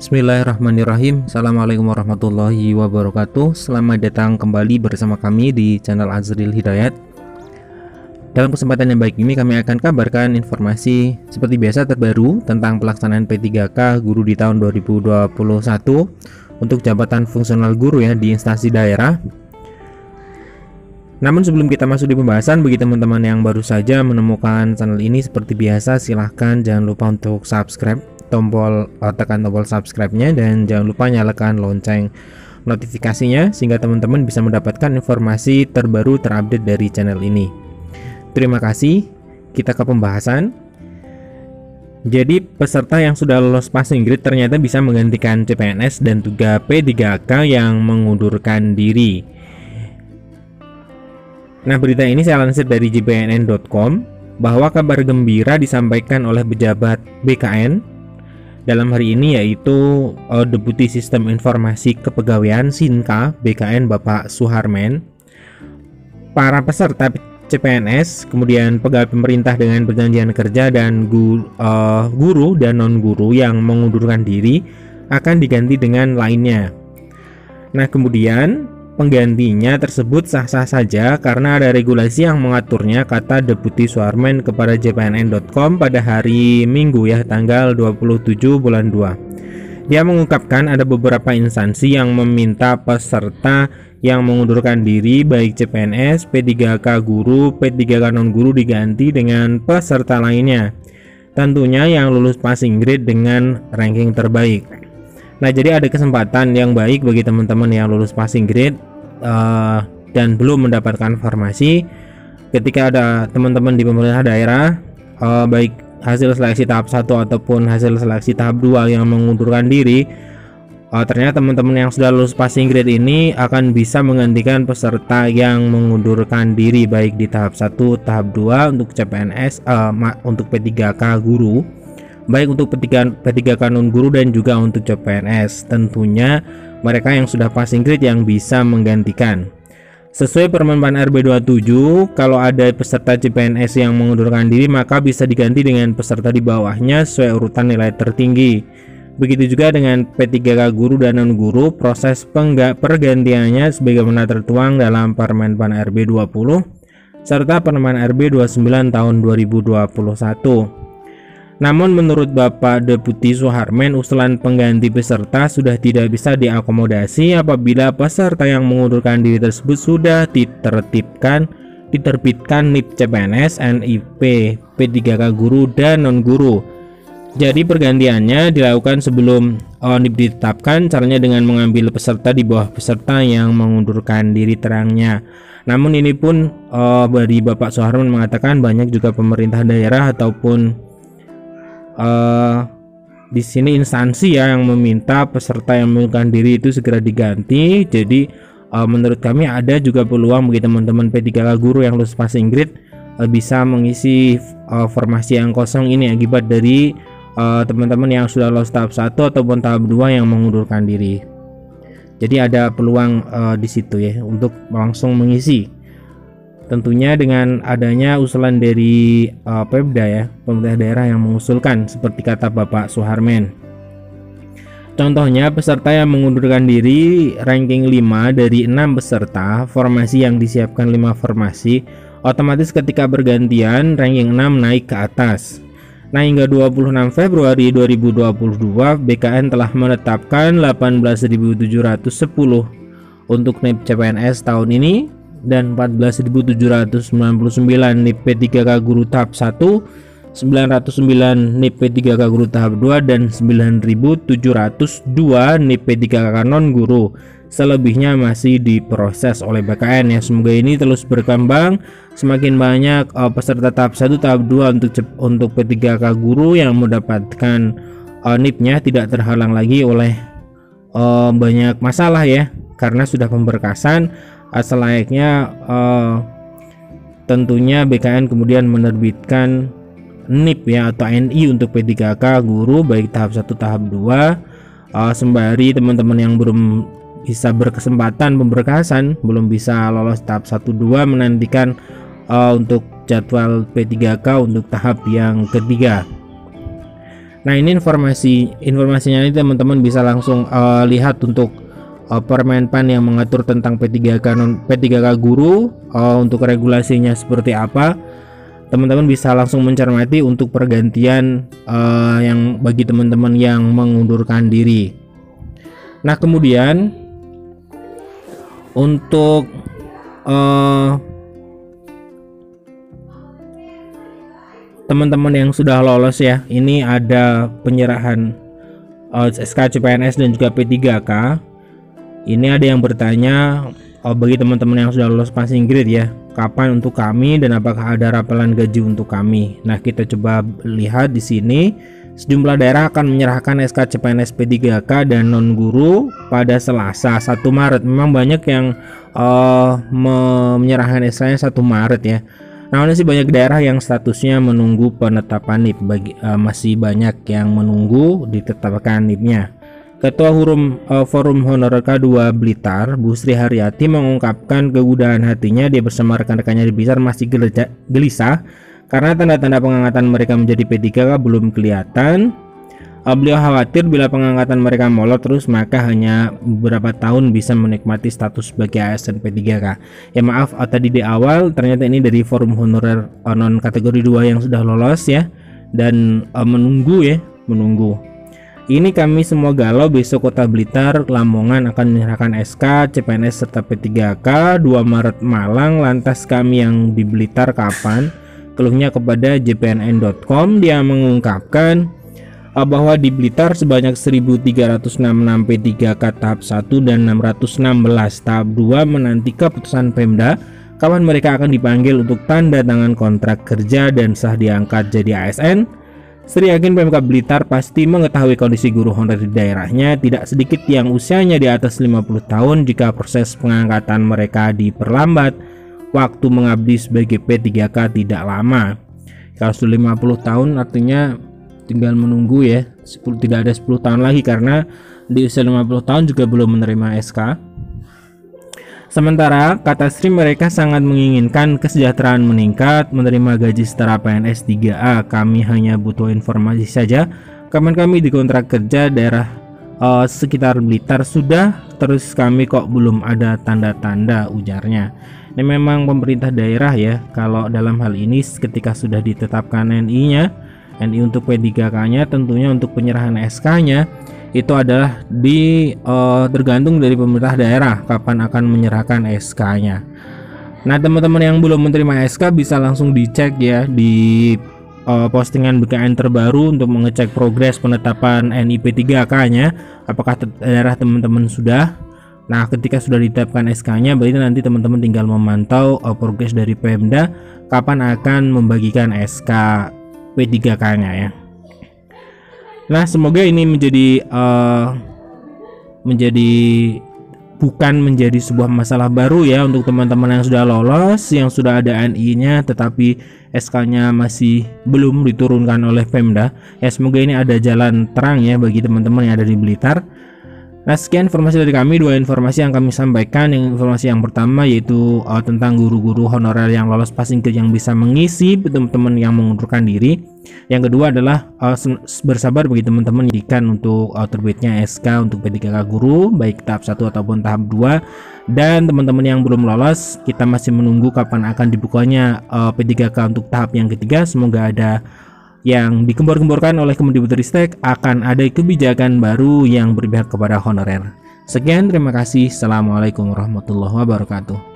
Bismillahirrahmanirrahim. Assalamualaikum warahmatullahi wabarakatuh. Selamat datang kembali bersama kami di channel Azril Hidayat. Dalam kesempatan yang baik ini kami akan kabarkan informasi seperti biasa terbaru tentang pelaksanaan P3K guru di tahun 2021 untuk jabatan fungsional guru ya di instansi daerah. Namun sebelum kita masuk di pembahasan, bagi teman-teman yang baru saja menemukan channel ini, seperti biasa silahkan jangan lupa untuk subscribe, tekan tombol subscribe-nya, dan jangan lupa nyalakan lonceng notifikasinya sehingga teman-teman bisa mendapatkan informasi terbaru terupdate dari channel ini. Terima kasih. Kita ke pembahasan. Jadi peserta yang sudah lolos passing grade ternyata bisa menggantikan CPNS dan juga P3K yang mengundurkan diri. Nah, berita ini saya lansir dari jpnn.com bahwa kabar gembira disampaikan oleh pejabat BKN dalam hari ini, yaitu Deputi Sistem Informasi Kepegawaian Sinka BKN Bapak Suharmen. Para peserta CPNS, kemudian pegawai pemerintah dengan perjanjian kerja, dan guru dan non-guru yang mengundurkan diri akan diganti dengan lainnya. Nah, kemudian penggantinya tersebut sah-sah saja karena ada regulasi yang mengaturnya, kata Deputi Suharmen kepada jpnn.com pada hari Minggu ya, tanggal 27 bulan 2. Dia mengungkapkan ada beberapa instansi yang meminta peserta yang mengundurkan diri baik CPNS, P3K guru, P3K non-guru diganti dengan peserta lainnya, tentunya yang lulus passing grade dengan ranking terbaik. Nah, jadi ada kesempatan yang baik bagi teman-teman yang lulus passing grade dan belum mendapatkan formasi. Ketika ada teman-teman di pemerintah daerah, baik hasil seleksi tahap 1 ataupun hasil seleksi tahap 2 yang mengundurkan diri, ternyata teman-teman yang sudah lulus passing grade ini akan bisa menggantikan peserta yang mengundurkan diri baik di tahap 1, tahap 2 untuk CPNS, untuk P3K guru, baik untuk P3K non-guru dan juga untuk CPNS. Tentunya mereka yang sudah passing grade yang bisa menggantikan. Sesuai Permen RB 27, kalau ada peserta CPNS yang mengundurkan diri maka bisa diganti dengan peserta di bawahnya sesuai urutan nilai tertinggi. Begitu juga dengan P3K guru dan non-guru, proses pergantiannya sebagaimana tertuang dalam Permen RB 20 serta Permen RB 29 tahun 2021. Namun menurut Bapak Deputi Suharmen, usulan pengganti peserta sudah tidak bisa diakomodasi apabila peserta yang mengundurkan diri tersebut sudah diterbitkan NIP CPNS, NIP, P3K guru dan non-guru. Jadi pergantiannya dilakukan sebelum NIP ditetapkan, caranya dengan mengambil peserta di bawah peserta yang mengundurkan diri terangnya. Namun ini pun dari Bapak Suharmen mengatakan banyak juga pemerintah daerah ataupun di sini instansi ya yang meminta peserta yang mengundurkan diri itu segera diganti. Jadi menurut kami ada juga peluang bagi teman-teman P3K guru yang lulus passing grade bisa mengisi formasi yang kosong ini akibat dari teman-teman yang sudah lolos tahap 1 ataupun tahap 2 yang mengundurkan diri. Jadi ada peluang di situ ya untuk langsung mengisi. Tentunya dengan adanya usulan dari Pemda ya, pemerintah daerah yang mengusulkan seperti kata Bapak Suharmen. Contohnya peserta yang mengundurkan diri ranking 5 dari 6 peserta, formasi yang disiapkan 5 formasi, otomatis ketika bergantian ranking 6 naik ke atas. Nah, hingga 26 Februari 2022 BKN telah menetapkan 18.710 untuk NIP CPNS tahun ini dan 14.799 NIP P3K guru tahap 1, 909 NIP P3K guru tahap 2 dan 9.702 NIP P3K non-guru. Selebihnya masih diproses oleh BKN ya. Semoga ini terus berkembang, semakin banyak peserta tahap 1, tahap 2 untuk P3K guru yang mendapatkan NIP-nya tidak terhalang lagi oleh banyak masalah ya, karena sudah pemberkasan. Selayaknya tentunya BKN kemudian menerbitkan NIP ya atau NI untuk P3K guru baik tahap 1 tahap 2, sembari teman-teman yang belum bisa berkesempatan pemberkasan, belum bisa lolos tahap 1 2 menantikan untuk jadwal P3K untuk tahap yang ketiga. Nah, ini informasinya ini teman-teman bisa langsung lihat untuk Permenpan yang mengatur tentang P3K guru, untuk regulasinya seperti apa. Teman-teman bisa langsung mencermati untuk pergantian yang bagi teman-teman yang mengundurkan diri. Nah, kemudian untuk teman-teman yang sudah lolos ya, ini ada penyerahan SK CPNS dan juga P3K. Ini ada yang bertanya, bagi teman-teman yang sudah lolos passing grade ya, kapan untuk kami dan apakah ada rapelan gaji untuk kami. Nah, kita coba lihat di sini. Sejumlah daerah akan menyerahkan SK CPNS P3K dan non guru pada Selasa 1 Maret. Memang banyak yang menyerahkan SK-nya 1 Maret ya. Namun sih banyak daerah yang statusnya menunggu penetapan NIP. Masih banyak yang menunggu ditetapkan NIP-nya. Ketua Forum Honorer K2 Blitar, Bu Sri Haryati, mengungkapkan kegundahan hatinya. Dia bersama rekan-rekannya di Blitar masih gelisah karena tanda-tanda pengangkatan mereka menjadi P3K belum kelihatan. Beliau khawatir bila pengangkatan mereka molor terus, maka hanya beberapa tahun bisa menikmati status sebagai ASN P3K. Ya maaf, tadi di awal ternyata ini dari Forum Honorer non kategori 2 yang sudah lolos ya, dan menunggu. Ini kami semua galau, besok Kota Blitar, Lamongan akan menyerahkan SK, CPNS serta P3K. 2 Maret Malang, lantas kami yang di Blitar kapan? Keluhnya kepada jpnn.com. Dia mengungkapkan bahwa di Blitar sebanyak 1.366 P3K tahap 1 dan 616 tahap 2 menanti keputusan Pemda kapan mereka akan dipanggil untuk tanda tangan kontrak kerja dan sah diangkat jadi ASN. Sri yakin Pemkab Blitar pasti mengetahui kondisi guru honorer di daerahnya. Tidak sedikit yang usianya di atas 50 tahun. Jika proses pengangkatan mereka diperlambat, waktu mengabdi sebagai P3K tidak lama. Kalau sudah 50 tahun artinya tinggal menunggu ya, tidak ada 10 tahun lagi, karena di usia 50 tahun juga belum menerima SK. Sementara kata Sri, mereka sangat menginginkan kesejahteraan meningkat, menerima gaji setara PNS 3A. Kami hanya butuh informasi saja. Kapan kami dikontrak kerja daerah sekitar Blitar sudah, terus kami kok belum ada tanda-tanda, ujarnya. Ini memang pemerintah daerah ya, kalau dalam hal ini ketika sudah ditetapkan NI untuk P3K-nya, tentunya untuk penyerahan SK-nya itu adalah tergantung dari pemerintah daerah kapan akan menyerahkan SK-nya. Nah, teman-teman yang belum menerima SK bisa langsung dicek ya di postingan BKN terbaru untuk mengecek progres penetapan NI P3K-nya, apakah daerah teman-teman sudah. Nah, ketika sudah ditetapkan SK-nya, berarti nanti teman-teman tinggal memantau progres dari Pemda kapan akan membagikan SK P3K-nya ya. Nah, semoga ini bukan menjadi sebuah masalah baru ya untuk teman-teman yang sudah lolos, yang sudah ada NI-nya tetapi SK-nya masih belum diturunkan oleh Pemda. Ya, semoga ini ada jalan terang ya bagi teman-teman yang ada di Blitar. Nah, sekian informasi dari kami, 2 informasi yang kami sampaikan. Informasi yang pertama yaitu tentang guru-guru honorer yang lolos passing grade yang bisa mengisi teman-teman yang mengundurkan diri. Yang kedua adalah bersabar bagi teman-teman jika untuk terbitnya SK untuk P3K guru baik tahap 1 ataupun tahap 2. Dan teman-teman yang belum lolos, kita masih menunggu kapan akan dibukanya P3K untuk tahap yang ketiga. Semoga ada yang dikembor-gemborkan oleh Kemendikbudristek, akan ada kebijakan baru yang berpihak kepada honorer. Sekian, terima kasih. Assalamualaikum warahmatullahi wabarakatuh.